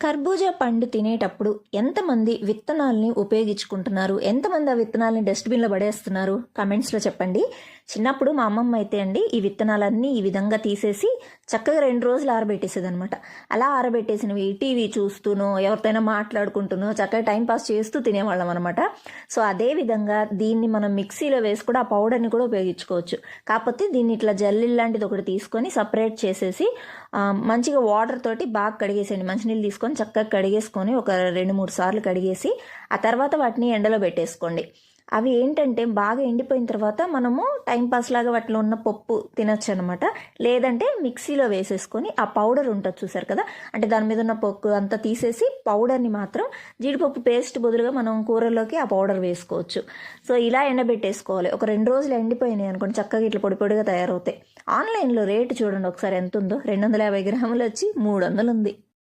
కర్బూజా పండు తినేటప్పుడు ఎంతమంది విత్తనాల్ని ఉపయోగించుకుంటున్నారు? ఎంతమంది ఆ విత్తనాల్ని డస్ట్‌బిన్‌లో పడేస్తున్నారు? కామెంట్స్‌లో చెప్పండి. చిన్నప్పుడు మా అమ్మమ్మ అయితే అండి ఈ విత్తనాలన్నీ ఈ విధంగా తీసేసి చక్కగా 2 రోజులు ఆరబెట్టేసేదనమాట. అలా ఆరబెట్టేసినవి టీవీ చూస్తూనో, ఎవరితోనైనా మాట్లాడుకుంటూనో చక్కగా టైం పాస్ చేస్తూ తినేవాళ్ళం అనమాట. సో అదే విధంగా దీన్ని మనం మిక్సీలో వేసి కూడా ఆ పౌడర్‌ని కూడా ఉపయోగించుకోవచ్చు. కాకపోతే దీన్ని ఇట్లా జల్లిల్ లాంటిది ఒకటి తీసుకొని సపరేట్ చేసేసి మంచిగా వాటర్ తోటి బాగా కడిగేసేయండి. మంచినీళ్ళు తీసుకొని చక్కగా కడిగేసుకొని ఒక 2-3 సార్లు కడిగేసి ఆ తర్వాత వాటిని ఎండలో పెట్టేసుకోండి. అవి ఏంటంటే బాగా ఎండిపోయిన తర్వాత మనము టైంపాస్ లాగా వాటిలో ఉన్న పప్పు తినచ్చు అనమాట. లేదంటే మిక్సీలో వేసేసుకొని ఆ పౌడర్ ఉంటుంది చూసారు కదా, అంటే దాని మీద ఉన్న పొక్కు అంతా తీసేసి పౌడర్ని మాత్రం జీడిపప్పు పేస్ట్ బదులుగా మనం కూరలోకి ఆ పౌడర్ వేసుకోవచ్చు. సో ఇలా ఎండబెట్టేసుకోవాలి. ఒక 2 రోజులు ఎండిపోయినాయి అనుకోండి, చక్కగా ఇట్లా పొడి పొడిగా తయారవుతాయి. ఆన్లైన్లో రేటు చూడండి ఒకసారి ఎంత ఉందో, 250 గ్రాములు వచ్చి 300 ఉంది.